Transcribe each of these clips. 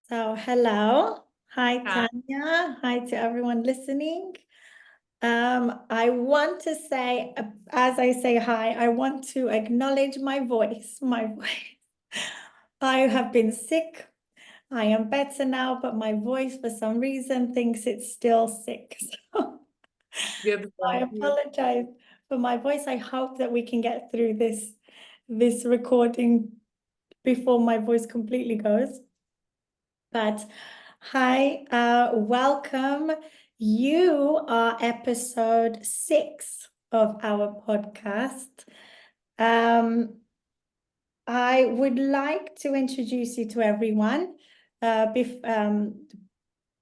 So, hello. Hi, Hi. Tanya. Hi to everyone listening. I want to say, as I say hi, I want to acknowledge my voice. I have been sick. I am better now, but my voice, for some reason, thinks it's still sick. So Good. I apologize for my voice. I hope that we can get through this recording before my voice completely goes. But hi, welcome. You are episode 6 of our podcast. I would like to introduce you to everyone.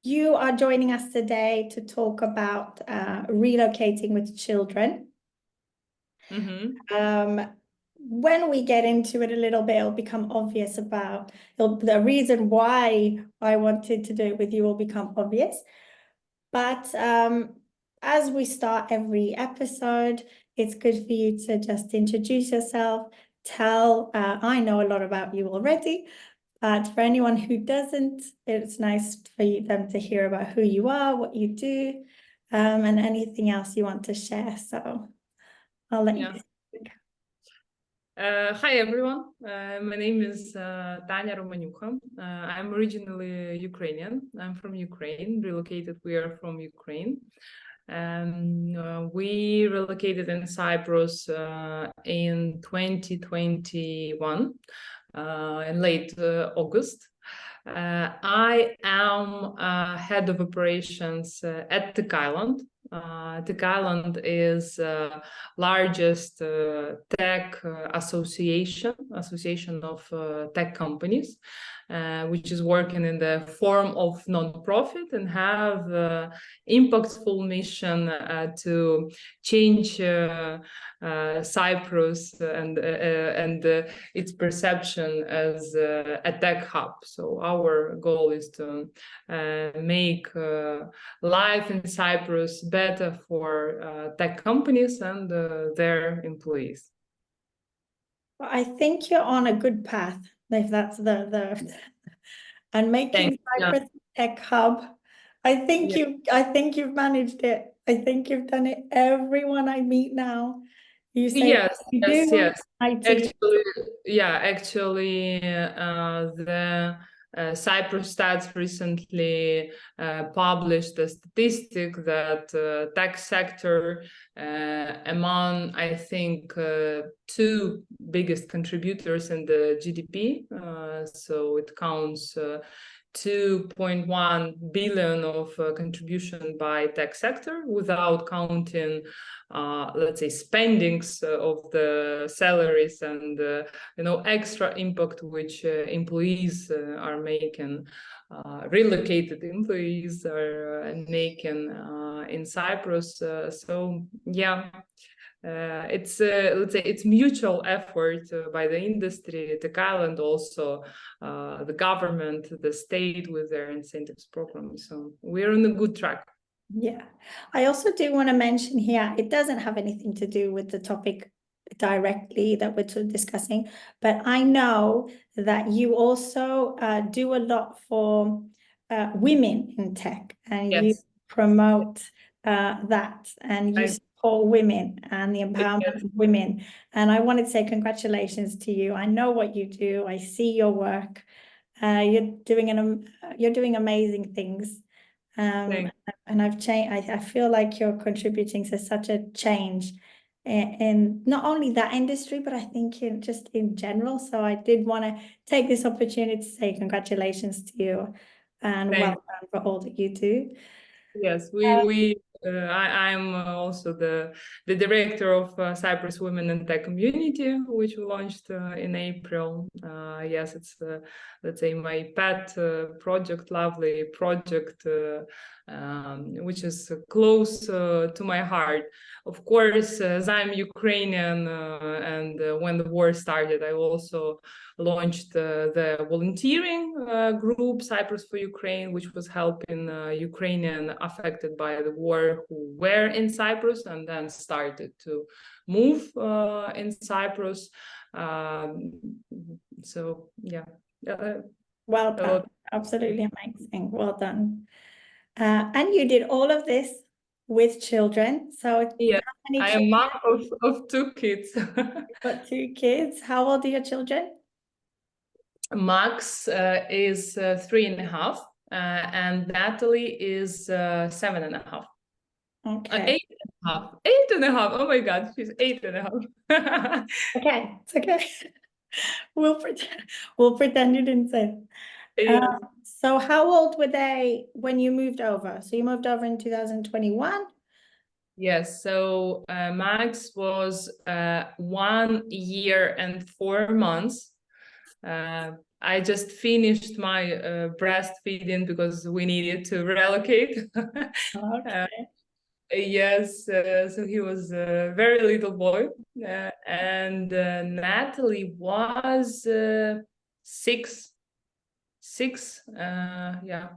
You are joining us today to talk about relocating with children. When we get into it a little bit, it'll become obvious the reason why I wanted to do it with you will become obvious. But as we start every episode, it's good for you to just introduce yourself, I know a lot about you already, but for anyone who doesn't, it's nice for them to hear about who you are, what you do, and anything else you want to share. So I'll let you speak. Hi everyone, my name is Tanya Romanyukha. I'm originally Ukrainian. I'm from Ukraine, relocated. We are from Ukraine. We relocated in Cyprus in 2021, in late August. I am head of operations at TechIsland. TechIsland is largest tech association of tech companies, which is working in the form of non-profit and have impactful mission to change Cyprus and its perception as a tech hub. So our goal is to make life in Cyprus better for tech companies and their employees. I think you're on a good path, if that's and making Cyprus a tech hub. I think you've managed it. I think you've done it. Everyone I meet now, you say Yes. IT. Actually, the Cyprus Stats recently published a statistic that tech sector among, I think, two biggest contributors in the GDP. So it counts 2.1 billion of contribution by tech sector without counting let's say spendings of the salaries and extra impact which employees are making, relocated employees are making in Cyprus. So yeah, it's let's say it's mutual effort by the industry, the island, also the government, the state with their incentives program. So we're on a good track. Yeah, I also do want to mention here, it doesn't have anything to do with the topic directly that we're discussing, but I know that you also do a lot for women in tech, and you promote that, and you support women and the empowerment of women. And I wanted to say congratulations to you. I know what you do. I see your work. You're doing amazing things. And I've changed. I feel like you're contributing to such a change in not only that industry, but I think just in general. So I did want to take this opportunity to say congratulations to you and welcome for all that you do. Yes, I'm also the director of Cyprus Women in Tech Community, which we launched in April. Yes, it's let's say my pet project, lovely project, which is close to my heart. Of course, as I'm Ukrainian, and when the war started, I also launched the volunteering group Cyprus for Ukraine, which was helping Ukrainian affected by the war who were in Cyprus and then started to move in Cyprus. So yeah. Well a done. lot. Absolutely amazing. Well done. And you did all of this with children. So Yeah, how many I am children? mom of two kids. You've got two kids. How old are your children? Max is 3.5, and Natalie is 7.5. Okay. 8.5. 8.5. Oh my God, she's 8.5. Okay. It's okay. We'll pretend you didn't say. Yes. So how old were they when you moved over? So you moved over in 2021? Yes. So Max was 1 year and 4 months. I just finished my breastfeeding because we needed to relocate. Okay. Yes, so he was a very little boy, and Natalie was 6, 6. Yeah,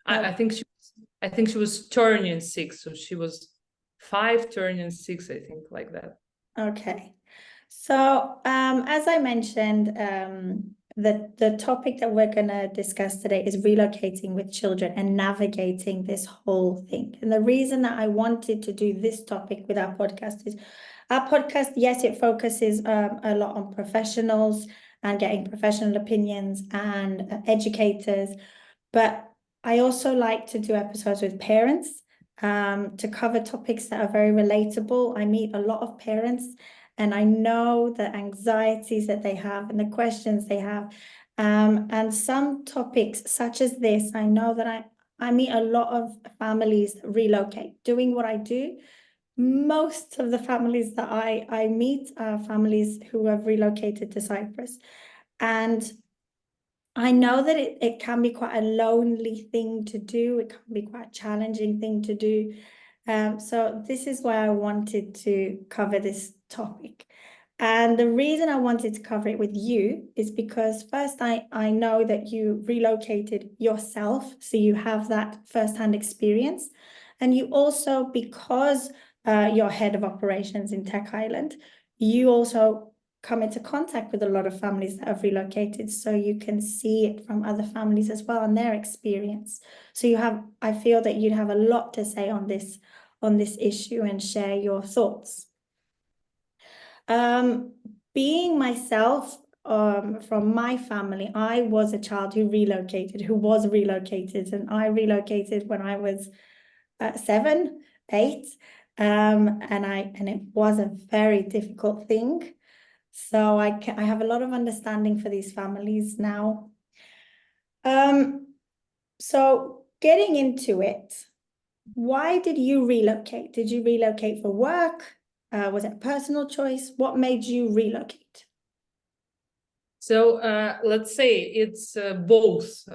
I think she was turning 6, so she was 5 turning 6, I think, like that. Okay. So, as I mentioned, the topic that we're going to discuss today is relocating with children and navigating this whole thing. And the reason that I wanted to do this topic with our podcast is our podcast, yes, it focuses a lot on professionals and getting professional opinions and educators, but I also like to do episodes with parents to cover topics that are very relatable. I meet a lot of parents and I know the anxieties that they have and the questions they have. And some topics such as this, I know that I meet a lot of families that relocate. Doing what I do, most of the families that I meet are families who have relocated to Cyprus. And I know that it can be quite a lonely thing to do. It can be quite a challenging thing to do. So this is why I wanted to cover this topic. And the reason I wanted to cover it with you is because first, I know that you relocated yourself, so you have that firsthand experience. And you also, because you're head of operations in TechIsland, you also come into contact with a lot of families that have relocated, so you can see it from other families as well and their experience. So I feel that you'd have a lot to say on this issue and share your thoughts. Being myself, from my family, I was a child who was relocated, and I relocated when I was 7, 8, and it was a very difficult thing. So I have a lot of understanding for these families now. So getting into it, why did you relocate? Did you relocate for work? Was it a personal choice? What made you relocate? So let's say it's both.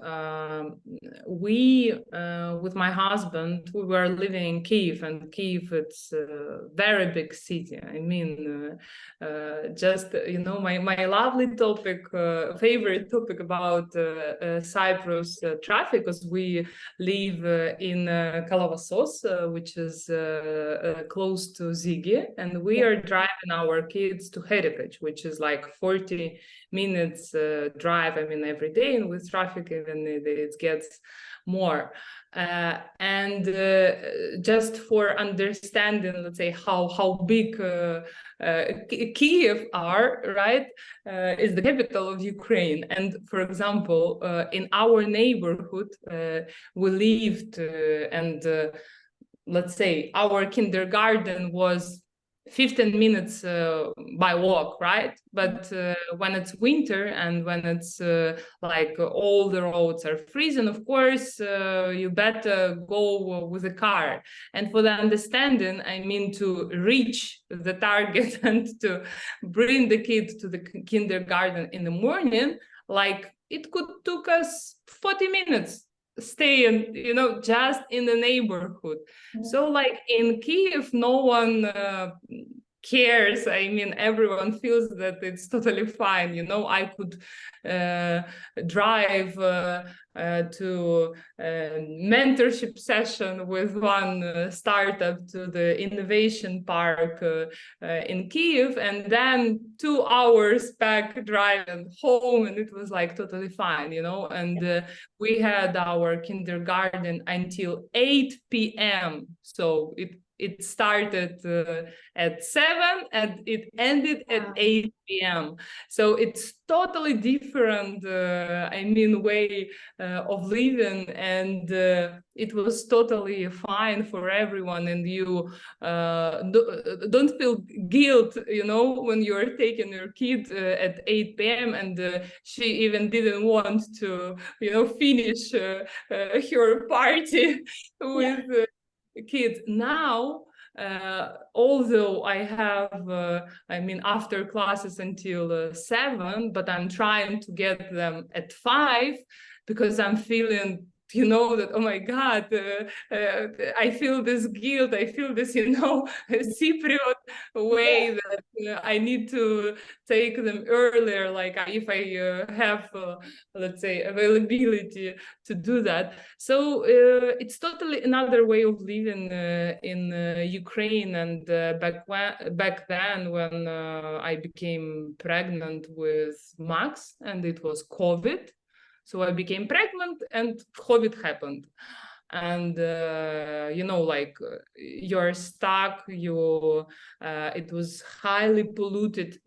We, with my husband, we were living in Kiev, and Kiev, it's a very big city. I mean, just, my lovely topic, favorite topic about Cyprus traffic, because we live in Kalavassos, which is close to Zigi, and we are driving our kids to Heritage, which is like 40 minutes drive, I mean, every day, and with traffic even it gets more. And just for understanding, let's say, how big Kiev are, right, is the capital of Ukraine. And for example, in our neighborhood, we lived and let's say our kindergarten was 15 minutes by walk, right? But when it's winter and when it's like all the roads are freezing, of course, you better go with a car. And for the understanding, I mean, to reach the target and to bring the kid to the kindergarten in the morning, like it could took us 40 minutes staying, just in the neighborhood. So like in Kiev, no one cares. I mean, everyone feels that it's totally fine. You know, I could drive to a mentorship session with one startup to the innovation park in Kyiv, and then 2 hours back driving home, and it was like totally fine, you know. And we had our kindergarten until 8 p.m. So it started at 7 and it ended at 8 p.m. So it's totally different, I mean, way of living, and it was totally fine for everyone. And you don't feel guilt, you know, when you're taking your kid at 8 p.m. and she even didn't want to, you know, finish her party with kids. Now, although I have, I mean, after classes until 7, but I'm trying to get them at 5 because I'm feeling, you know, that, oh my God, I feel this guilt, I feel this, you know, Cypriot way that I need to take them earlier, like if I have, let's say, availability to do that. So it's totally another way of living in Ukraine. And back then, when I became pregnant with Max, and it was COVID, so I became pregnant and COVID happened. And you know, like you're stuck, it was highly polluted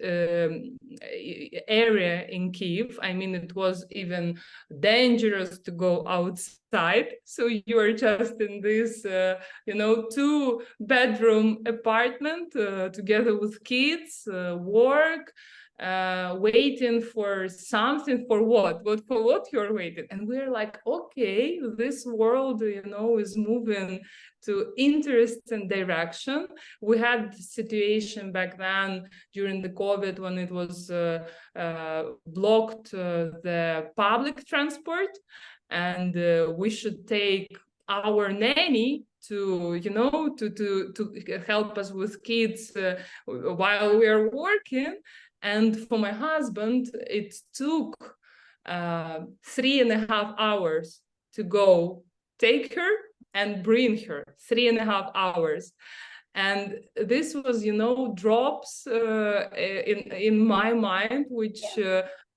area in Kyiv. I mean, it was even dangerous to go outside. So you are just in this, you know, 2-bedroom apartment together with kids, work, waiting for something. For what you're waiting? And we're like, okay, this world, you know, is moving to interesting direction. We had the situation back then during the COVID when it was blocked the public transport, and we should take our nanny to, you know, to help us with kids while we are working. And for my husband, it took 3.5 hours to go take her and bring her. 3.5 hours. And this was, you know, drops in my mind, which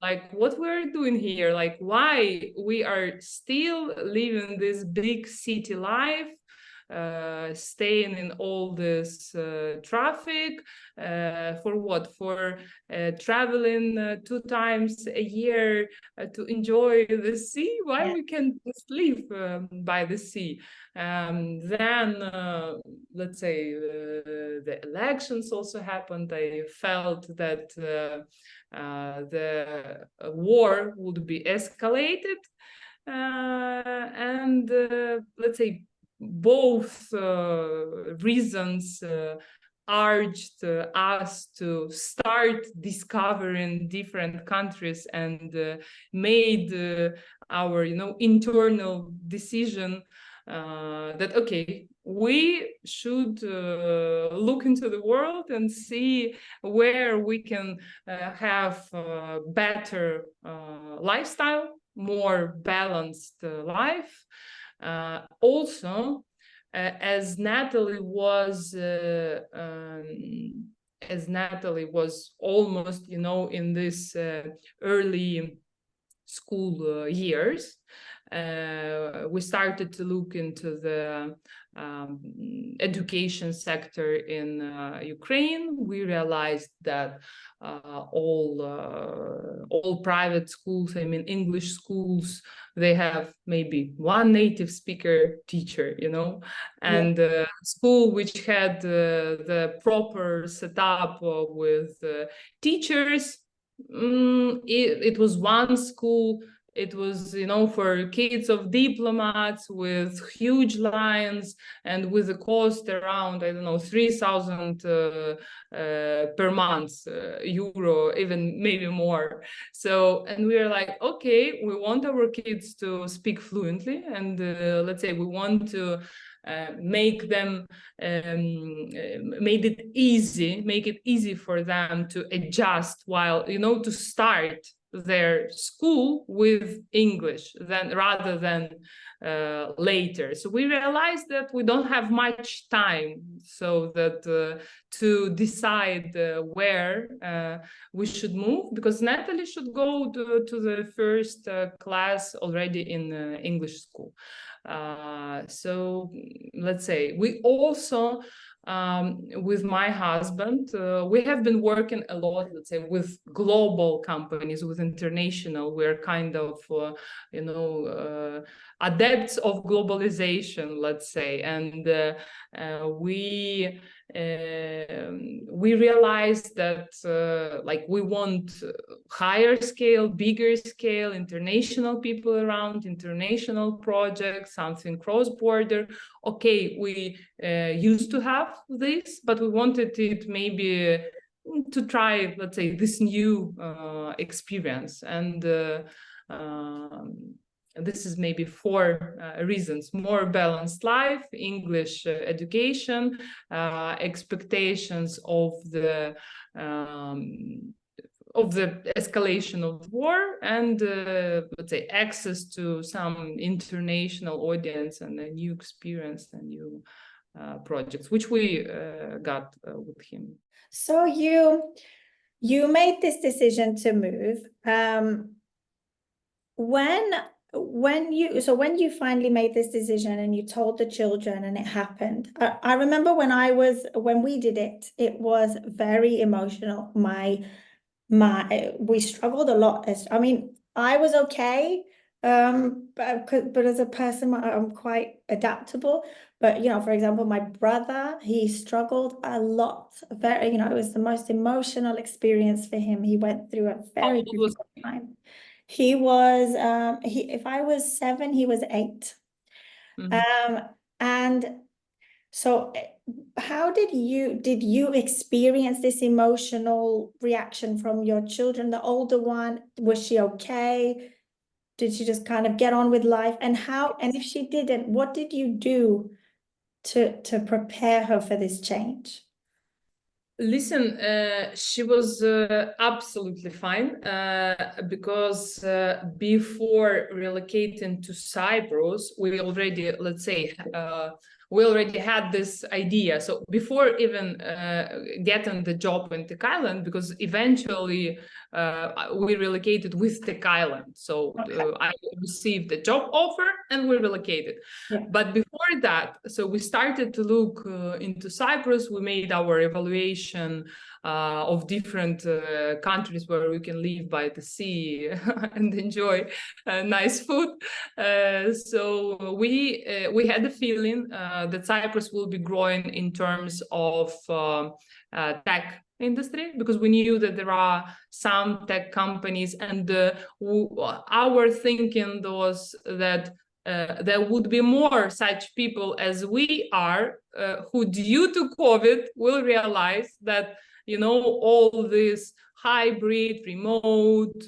like what we're doing here, like why we are still living this big city life, staying in all this traffic, for what? For traveling 2 times a year to enjoy the sea? Why we can't just live by the sea? Then, let's say, the elections also happened. I felt that the war would be escalated, and let's say both reasons urged us to start discovering different countries, and made our, you know, internal decision that, okay, we should look into the world and see where we can have a better lifestyle, more balanced life. Also, as Natalie was almost, you know, in this early school years, we started to look into the education sector in Ukraine. We realized that all private schools, I mean English schools, they have maybe one native speaker teacher, you know, and school which had the proper setup with teachers, it was one school. It was, you know, for kids of diplomats with huge lines and with a cost around, I don't know, 3,000 per month, euro, even maybe more. So, and we are like, okay, we want our kids to speak fluently, and let's say we want to make it easy for them to adjust while, to start their school with English rather than later. So we realized that we don't have much time, so that to decide where we should move, because Natalie should go to the first class already in English school. So let's say we also, with my husband, we have been working a lot, let's say, with global companies, with international. We're kind of, adepts of globalization, let's say, and we realized that like we want higher scale, bigger scale, international people around, international projects, something cross-border. Okay, we used to have this, but we wanted it maybe to try, let's say, this new experience. And this is maybe 4 reasons: more balanced life, English education, expectations of the escalation of war, and let's say access to some international audience and a new experience and new projects, which we got with him. So you made this decision to move. When you finally made this decision and you told the children and it happened, I remember when we did it, it was very emotional. We struggled a lot. I was okay, but as a person, I'm quite adaptable. But for example, my brother, he struggled a lot. Very, it was the most emotional experience for him. He went through a very difficult time. He was, if I was 7, he was 8. Mm-hmm. And so how did you experience this emotional reaction from your children? The older one, was she okay? Did she just kind of get on with life? And if she didn't, what did you do to prepare her for this change? Listen, she was absolutely fine because before relocating to Cyprus, we already, let's say, we already had this idea. So before even getting the job in TechIsland, because eventually we relocated with TechIsland. So I received a job offer and we relocated. Yeah. But before that, so we started to look into Cyprus. We made our evaluation of different countries where we can live by the sea and enjoy nice food. So we had the feeling that Cyprus will be growing in terms of tech industry, because we knew that there are some tech companies, and our thinking was that there would be more such people as we are, who due to COVID will realize that, all this hybrid, remote,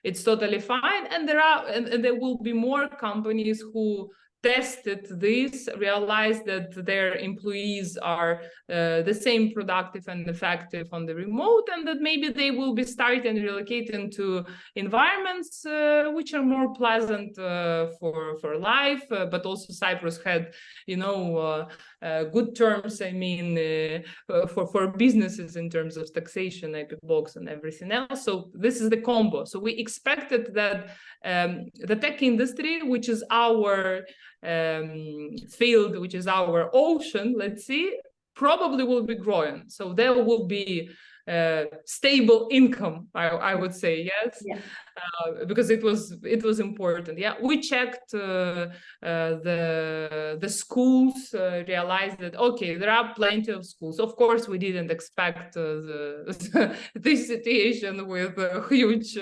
it's totally fine. And there will be more companies who tested this, realized that their employees are the same productive and effective on the remote, and that maybe they will be starting relocating to environments which are more pleasant for life. But also Cyprus had, good terms, for businesses in terms of taxation, IP box and everything else. So this is the combo. So we expected that the tech industry, which is our field, which is our ocean, let's see, probably will be growing. So there will be stable income, I would say, yes. Yeah. Because it was important. Yeah, we checked the schools, realized that okay, there are plenty of schools. Of course, we didn't expect this situation with huge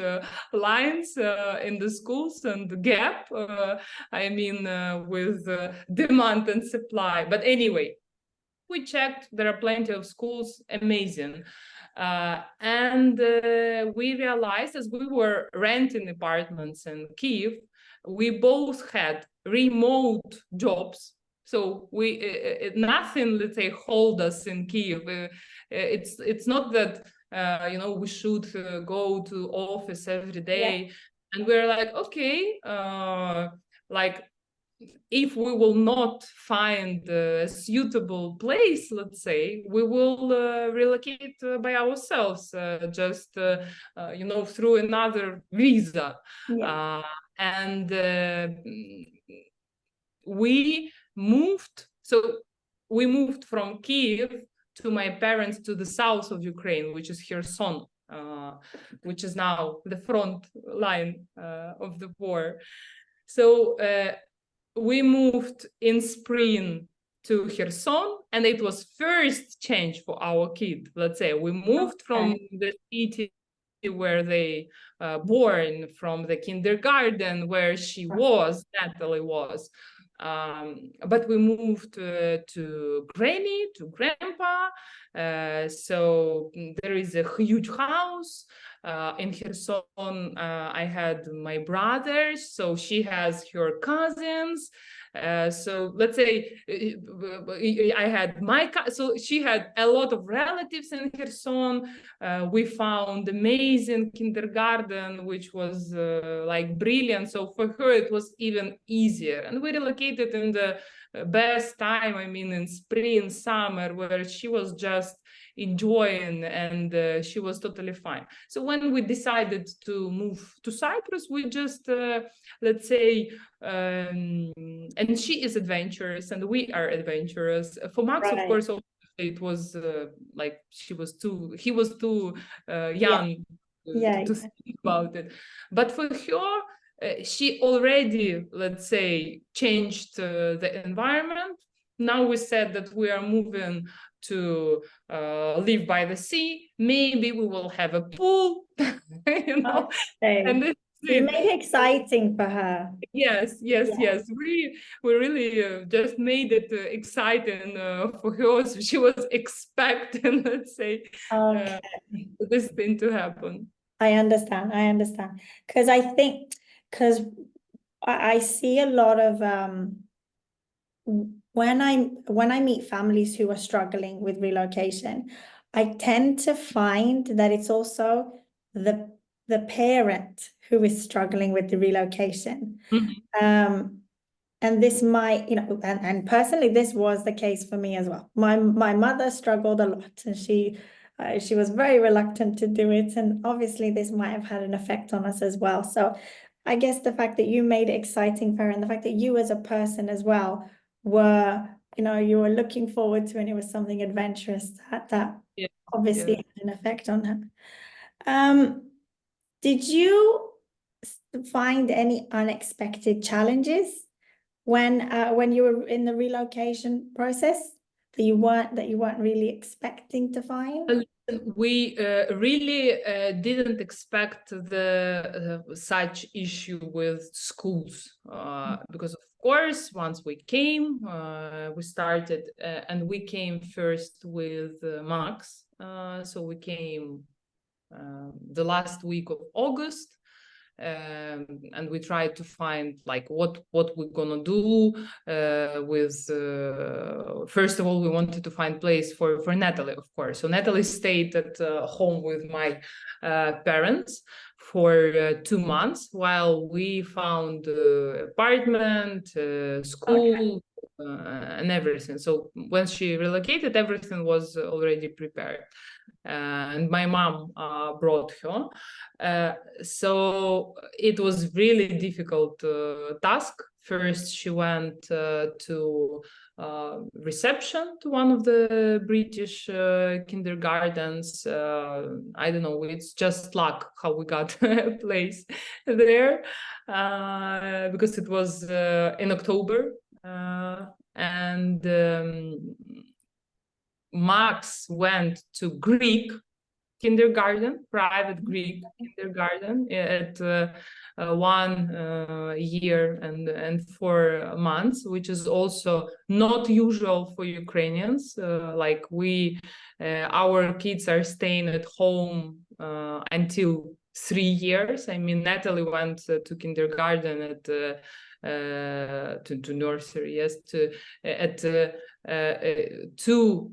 lines in the schools and the gap. With demand and supply. But anyway, we checked. There are plenty of schools. Amazing. And we realized, as we were renting apartments in Kyiv, we both had remote jobs. So nothing, let's say, hold us in Kiev. It's not that we should go to office every day, and we're like, okay, like if we will not find a suitable place, let's say, we will relocate by ourselves, just through another visa. And we moved. So we moved from Kiev to my parents to the south of Ukraine, which is Kherson, which is now the front line of the war. So we moved in spring to Kherson, and it was first change for our kid. Let's say we moved from the city where they born, from the kindergarten where Natalie was. But we moved to granny, to grandpa. So there is a huge house. In Kherson, I had my brothers, so she has her cousins. So let's say I had so she had a lot of relatives in Kherson. We found amazing kindergarten, which was like brilliant. So for her, it was even easier. And we relocated in the best time, I mean, in spring, summer, where she was just enjoying, and she was totally fine. So when we decided to move to Cyprus, we just let's say, and she is adventurous and we are adventurous. For Max, of course, it was like he was too young to think about it. But for her, she already, let's say, changed the environment. Now we said that we are moving to live by the sea. Maybe we will have a pool, and you made it exciting for her. Yes. We really just made it exciting for her. So she was expecting, let's say, this thing to happen. I understand. Because I see a lot of when I meet families who are struggling with relocation, I tend to find that it's also the parent who is struggling with the relocation. And this might, and personally, this was the case for me as well. My mother struggled a lot, and she was very reluctant to do it. And obviously, this might have had an effect on us as well. So I guess the fact that you made it exciting for her, and the fact that you as a person as well you were looking forward to, and it was something adventurous that obviously had an effect on her. Did you find any unexpected challenges when you were in the relocation process that you weren't really expecting to find? We really didn't expect the such issue with schools, because of course once we came, we started and we came first with Max. So we came the last week of August. And we tried to find like what we're gonna do with first of all, we wanted to find place for Natalie, of course. So Natalie stayed at home with my parents for 2 months while we found apartment, school, and everything. So when she relocated, everything was already prepared. And my mom brought her. So it was really difficult task. First, she went to reception to one of the British kindergartens. I don't know, it's just luck how we got a place there, because it was in October. And Max went to Greek kindergarten, private Greek kindergarten at 1 year and 4 months, which is also not usual for Ukrainians. Like our kids are staying at home until 3 years. I mean, Natalie went to kindergarten at to nursery. Yes, at 2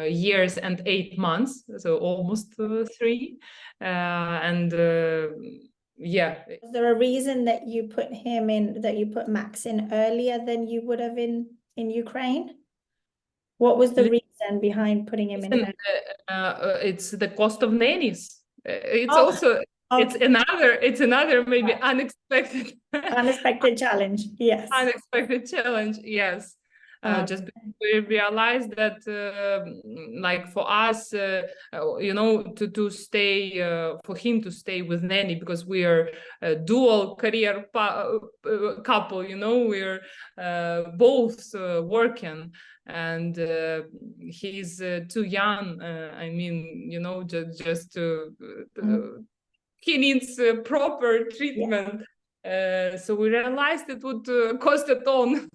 years and 8 months, so almost 3, and yeah. Was there a reason that you put him in, that you put Max in earlier than you would have in Ukraine? What was the reason behind putting him in earlier? It's the cost of nannies. It's Oh, also it's another maybe unexpected unexpected challenge. Yes. unexpected challenge. Yes. Just because we realized that like for us to stay for him to stay with nanny, because we are a dual career couple, we're both working, and he's too young. I mean, just to he needs proper treatment. So we realized it would cost a ton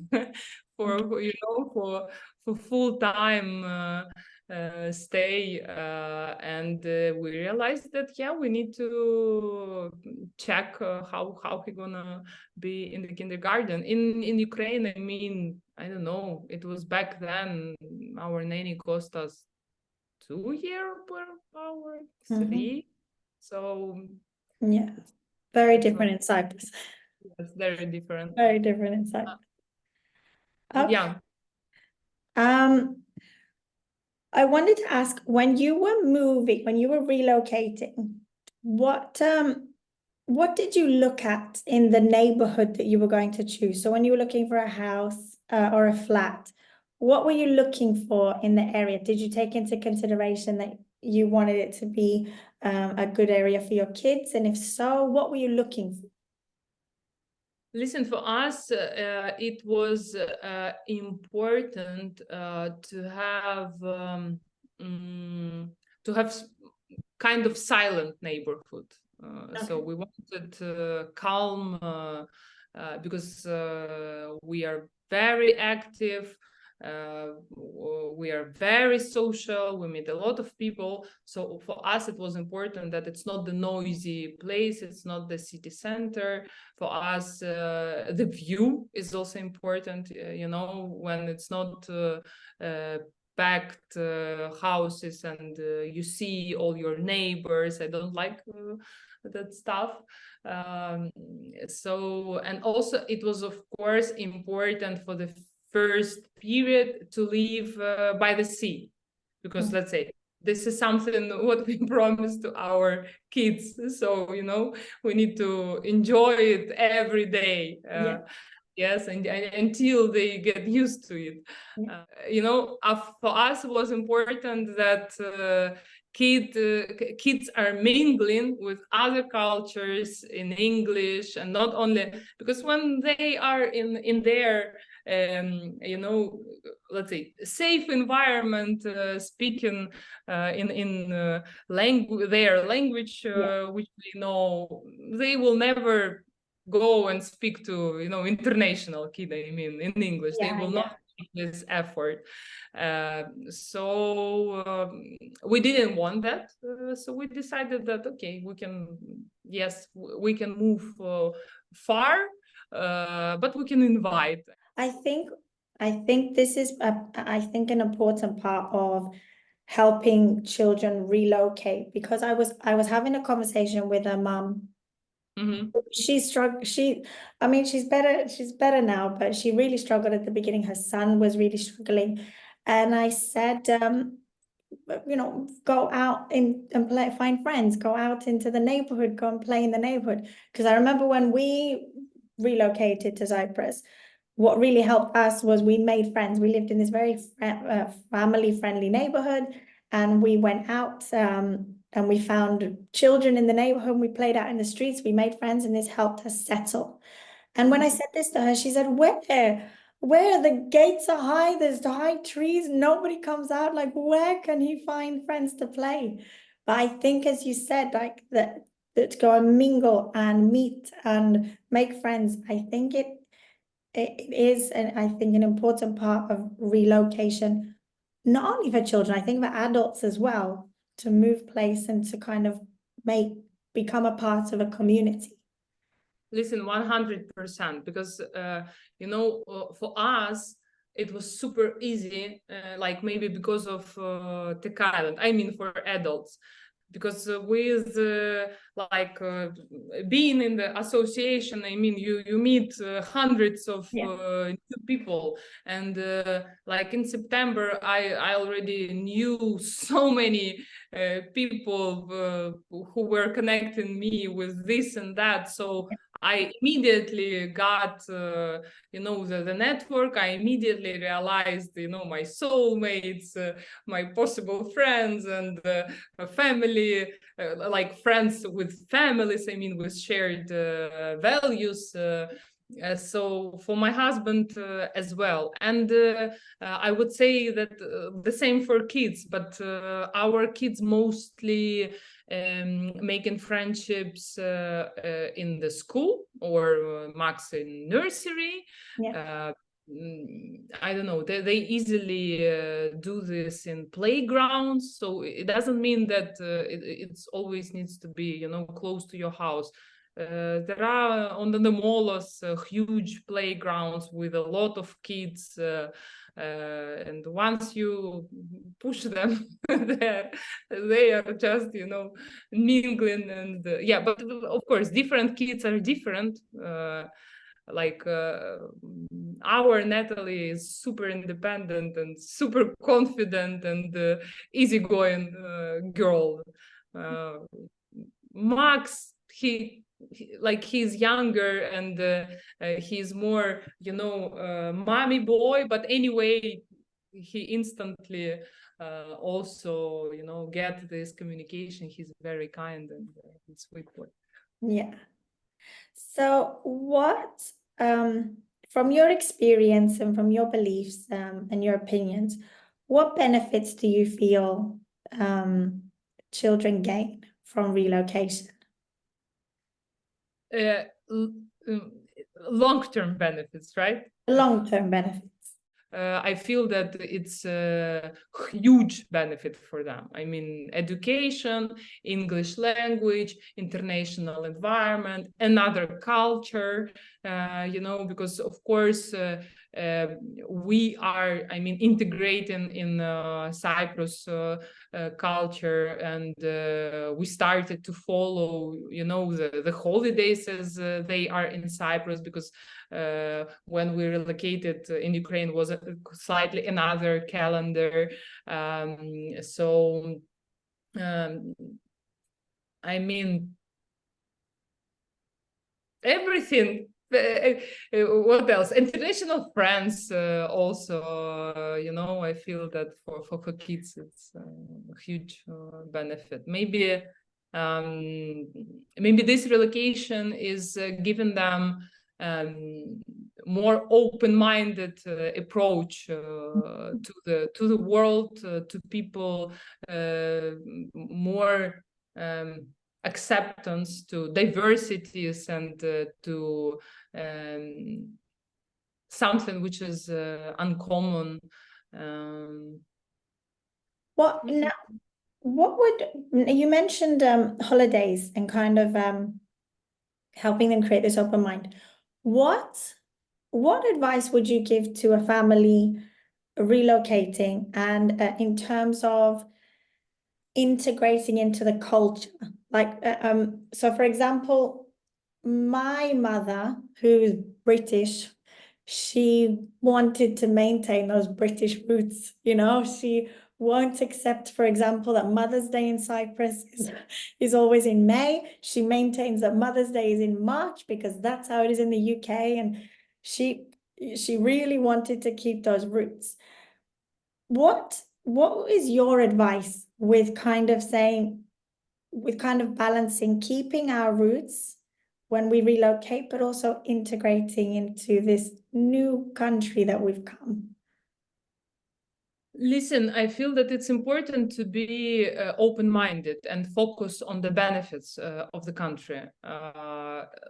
for full time stay, and we realized that we need to check how he gonna be in the kindergarten in Ukraine. I mean, I don't know, it was back then our nanny cost us €2 per hour, 3. So yeah, very different in Cyprus. it's very different. Very different in Cyprus. Okay. Yeah. I wanted to ask, when you were relocating, what did you look at in the neighborhood that you were going to choose? So when you were looking for a house or a flat, what were you looking for in the area? Did you take into consideration that you wanted it to be a good area for your kids? And if so, what were you looking for? Listen, for us, it was important to have kind of silent neighborhood. So we wanted calm because we are very active. We are very social. We meet a lot of people. So for us, it was important that it's not the noisy place. It's not the city center. For us, the view is also important. When it's not packed houses and you see all your neighbors. I don't like that stuff. So, and also it was of course important for the first period to live by the sea, because let's say this is something what we promised to our kids. So, we need to enjoy it every day. Yes, and until they get used to it. For us, it was important that kids are mingling with other cultures in English, and not only because when they are in their let's say safe environment, speaking in their language, which they know, they will never go and speak to international kid. I mean, in English, they will not make this effort. So we didn't want that. So we decided that okay, we can move far, but we can invite. I think this is an important part of helping children relocate, because I was having a conversation with a mum. She struggled. I mean, she's better now, but she really struggled at the beginning. Her son was really struggling. And I said, go out and play, find friends, go out into the neighborhood, go and play in the neighborhood. Because I remember when we relocated to Cyprus, what really helped us was we made friends. We lived in this very family-friendly neighborhood, and we went out and we found children in the neighborhood. We played out in the streets. We made friends, and this helped us settle. And when I said this to her, she said, where the gates are high, there's high trees, nobody comes out. Like, where can he find friends to play? But I think, as you said, like that to go and mingle and meet and make friends, I think it is, and I think, an important part of relocation, not only for children, I think for adults as well, to move place and to kind of become a part of a community. Listen, 100%, because for us it was super easy, like maybe because of TechIsland. I mean, for adults, because with being in the association, I mean, you meet hundreds of new people, and like in September, I already knew so many people who were connecting me with this and that. So I immediately got, the network. I immediately realized, my soulmates, my possible friends, and family, like friends with families. I mean, with shared values. So for my husband as well, and I would say that the same for kids, but our kids mostly making friendships in the school, or max in nursery. I don't know, they easily do this in playgrounds, so it doesn't mean that it's always needs to be close to your house. There are on the malls huge playgrounds with a lot of kids, and once you push them there, they are just mingling, and but of course different kids are different. Our Natalie is super independent and super confident and easygoing girl. Max, he's younger, and he's more mommy boy, but anyway he instantly also get this communication. He's very kind and sweet boy. So what, from your experience and from your beliefs and your opinions, what benefits do you feel children gain from relocation? Long-term benefits, right? Long-term benefits. I feel that it's a huge benefit for them. I mean, education, English language, international environment, another culture, because of course we are, I mean, integrating in Cyprus culture, and we started to follow, the holidays as they are in Cyprus, because when we relocated in Ukraine was a slightly another calendar. I mean, everything. What else? International friends also. I feel that for kids it's a huge benefit. Maybe this relocation is giving them more open-minded approach to the world, to people, more acceptance to diversities, and to something which is uncommon. What would you mentioned holidays and kind of helping them create this open mind. What advice would you give to a family relocating, and in terms of integrating into the culture? Like, so for example, my mother, who's British, she wanted to maintain those British roots, she won't accept, for example, that Mother's Day in Cyprus is always in May. She maintains that Mother's Day is in March because that's how it is in the UK, and she really wanted to keep those roots. What is your advice with kind of balancing keeping our roots when we relocate, but also integrating into this new country that we've come? Listen, I feel that it's important to be open-minded and focus on the benefits of the country.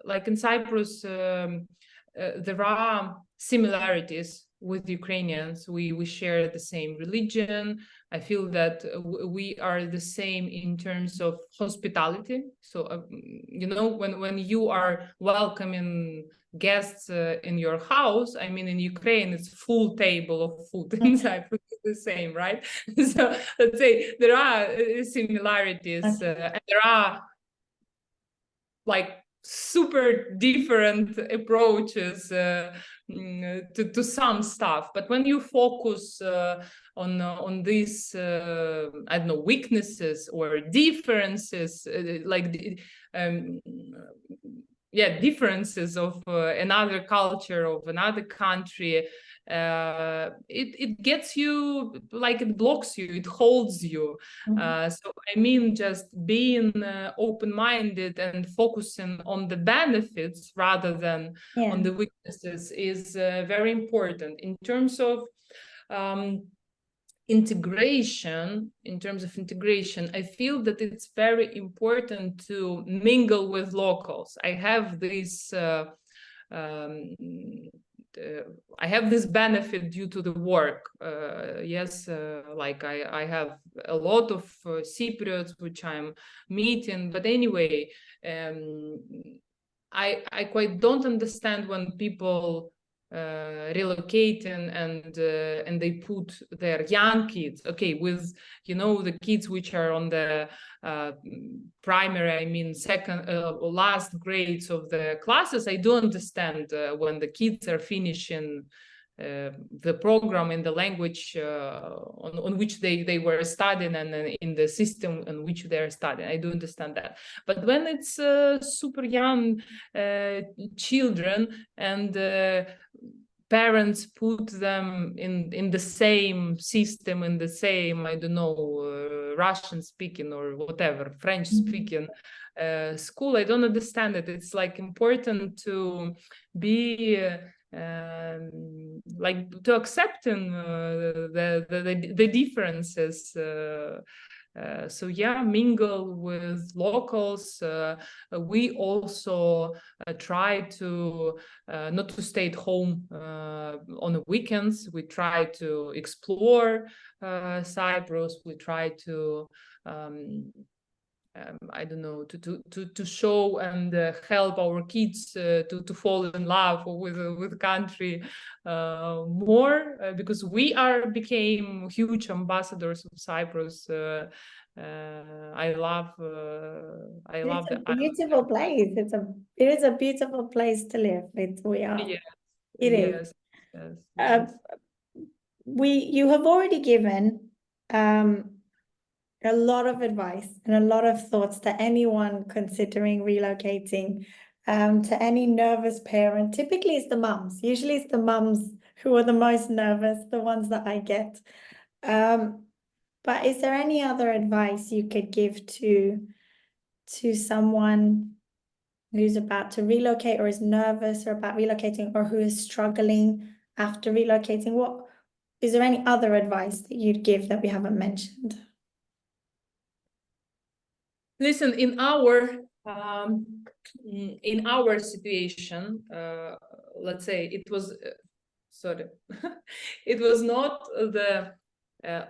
Like in Cyprus, there are similarities with Ukrainians. We share the same religion. I feel that we are the same in terms of hospitality. So, when you are welcoming guests in your house, I mean, in Ukraine, it's full table of food. In Cyprus, it's the same, right? So let's say there are similarities, and there are like super different approaches to some stuff. But when you focus on these I don't know, weaknesses or differences, differences of another culture, of another country, it gets you, like, it blocks you, it holds you. So I mean, just being open-minded and focusing on the benefits rather than on the weaknesses is very important. In terms of integration, I feel that it's very important to mingle with locals. I have this benefit due to the work. Like I have a lot of Cypriots which I'm meeting, but anyway, I quite don't understand when people relocating and they put their young kids, okay, with the kids which are on the primary, I mean second last grades of the classes. I do understand when the kids are finishing the program in the language on which they were studying, and in the system in which they're studying. I do understand that. But when it's super young children and parents put them in the same system, in the same, I don't know, Russian speaking or whatever, French speaking school, I don't understand it. It's like important to be like to accepting the differences. So yeah, mingle with locals. We also try to not to stay at home on the weekends. We try to explore Cyprus. We try to I don't know, to show and help our kids to fall in love with the country more, because we became huge ambassadors of Cyprus. I love It's the a beautiful place. It is a beautiful place to live. We are. Yes, It yes, is. yes, yes. You have already given a lot of advice and a lot of thoughts to anyone considering relocating, to any nervous parent. Typically, it's the mums. Usually, it's the mums who are the most nervous, the ones that I get. But is there any other advice you could give to someone who's about to relocate, or is nervous or about relocating, or who is struggling after relocating? What is there any other advice that you'd give that we haven't mentioned? Listen, in our situation, let's say it was it was not the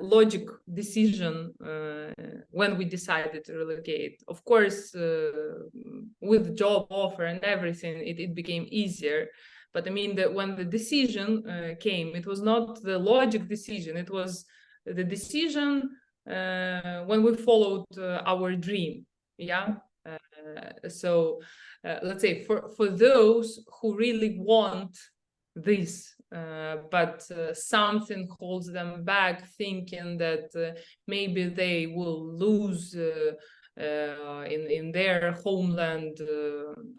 logic decision when we decided to relocate. Of course, with job offer and everything, it became easier. But I mean that when the decision came, it was not the logic decision. It was the decision when we followed our dream. So let's say for those who really want this, but something holds them back, thinking that maybe they will lose in their homeland,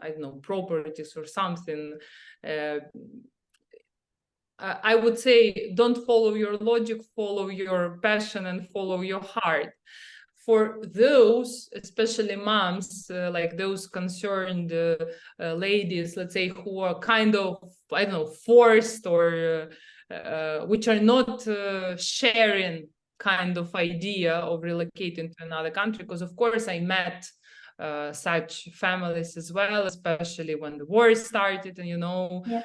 I don't know, properties or something. I would say, don't follow your logic, follow your passion and follow your heart. For those, especially moms, like those concerned ladies, let's say, who are kind of, I don't know, forced, or which are not sharing kind of idea of relocating to another country, because of course I met such families as well, especially when the war started, and Yeah.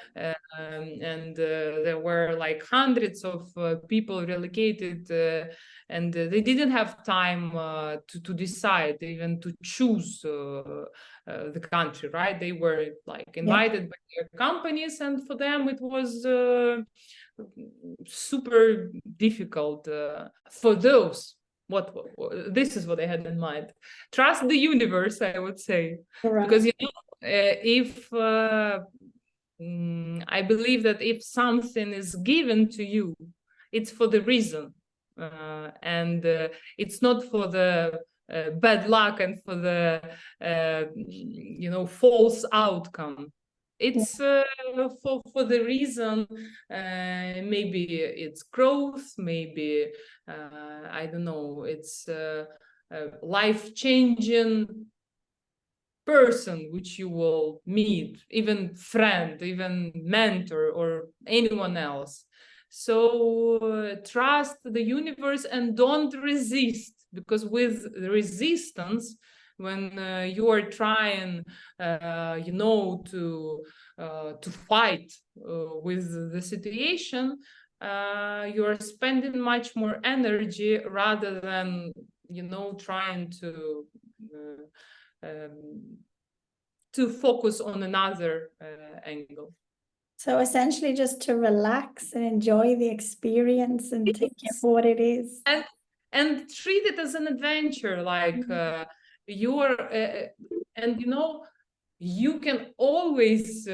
There were like hundreds of people relocated, and they didn't have time to decide, even to choose the country, right? They were like invited by their companies, and for them it was super difficult for those. What this is what I had in mind. Trust the universe, I would say, because if I believe that if something is given to you, it's for the reason, and it's not for the bad luck and for the false outcome. It's for the reason, maybe it's growth, maybe I don't know, it's life-changing person which you will meet, even friend, even mentor, or anyone else. So trust the universe and don't resist, because with resistance, when you are trying to fight with the situation, you are spending much more energy rather than trying to focus on another angle. So essentially just to relax and enjoy the experience and take it for what it is. And treat it as an adventure, like and you can always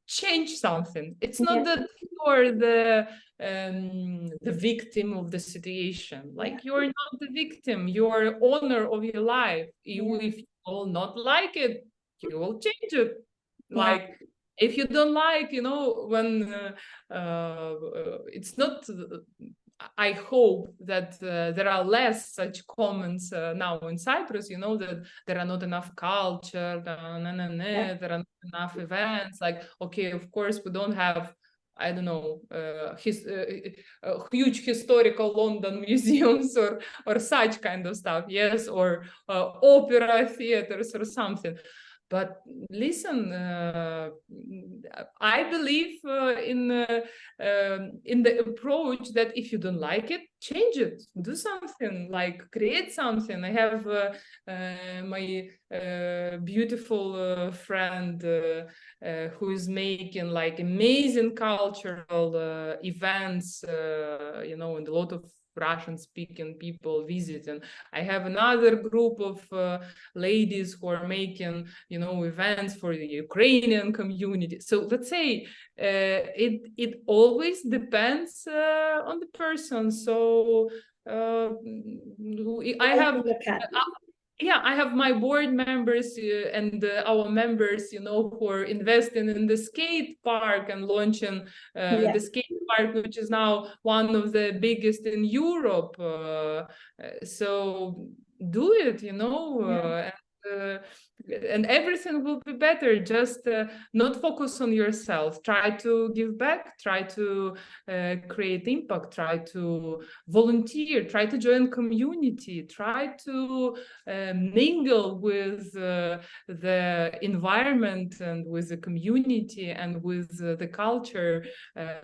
change something. It's not that you're the victim of the situation. Like you're not the victim, you're owner of your life. If you will not like it, you will change it. Like if you don't like, when it's not. I hope that there are less such comments now in Cyprus, that there are not enough culture, there are not enough events. Like, okay, of course, we don't have, I don't know, huge historical London museums or such kind of stuff, yes, or opera theaters or something. But listen, I believe in the approach that if you don't like it, change it, do something, like create something. I have my beautiful friend who is making like amazing cultural events, and a lot of Russian-speaking people visit, and I have another group of ladies who are making, events for the Ukrainian community. So let's say it always depends on the person. So I have. I have my board members and our members, who are investing in the skate park and launching the skate park, which is now one of the biggest in Europe. So do it, and everything will be better. Just not focus on yourself. Try to give back, try to create impact, try to volunteer, try to join community, try to mingle with the environment and with the community and with the culture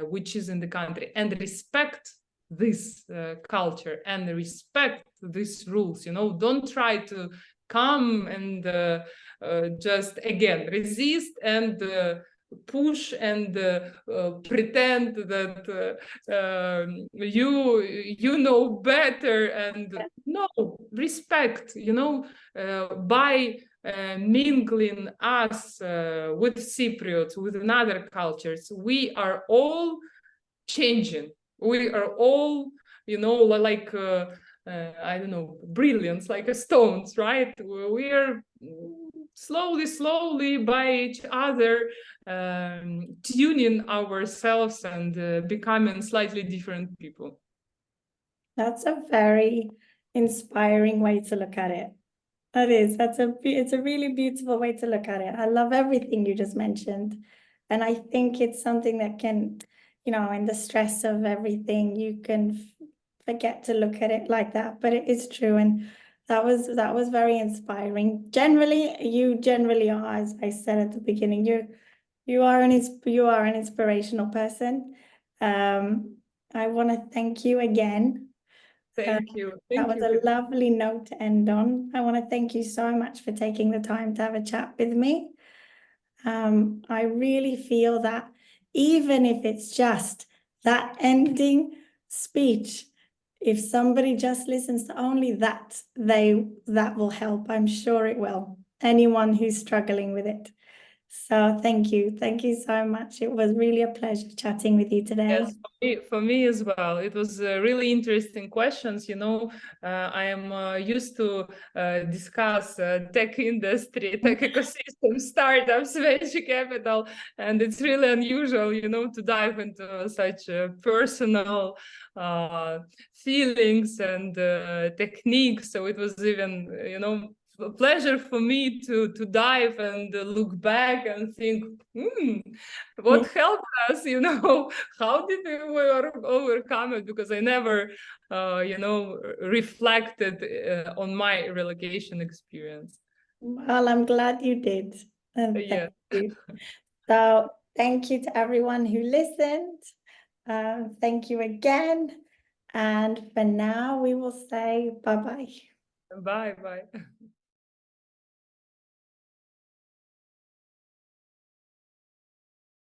which is in the country, and respect this culture and respect these rules. Don't try to come and just again resist and push and pretend that you know better, and no, respect, by mingling us with Cypriots, with other cultures, we are all changing. We are all, like I don't know, brilliance, like a stones, right? We are slowly by each other tuning ourselves and becoming slightly different people. That's a very inspiring way to look at it. That is, it's a really beautiful way to look at it. I love everything you just mentioned. And I think it's something that can, in the stress of everything, you can forget to look at it like that. But it is true. And That was very inspiring. Generally, you generally are, as I said at the beginning, you are an inspirational person. I want to thank you again. Thank you. That Thank was you. a lovely note to end on. I want to thank you so much for taking the time to have a chat with me. I really feel that even if it's just that ending speech, if somebody just listens to only that, that will help. I'm sure it will. Anyone who's struggling with it. So thank you. Thank you so much. It was really a pleasure chatting with you today. Yes, for me as well. It was really interesting questions. I am used to discuss tech industry, tech ecosystem, startups, venture capital, and it's really unusual, to dive into such personal feelings and techniques. So it was even, a pleasure for me to dive and look back and think, what helped us, how did we overcome it? Because I never, reflected on my relocation experience. Well, I'm glad you did. And Yeah. thank you. So thank you to everyone who listened. Thank you again. And for now, we will say bye-bye. Bye.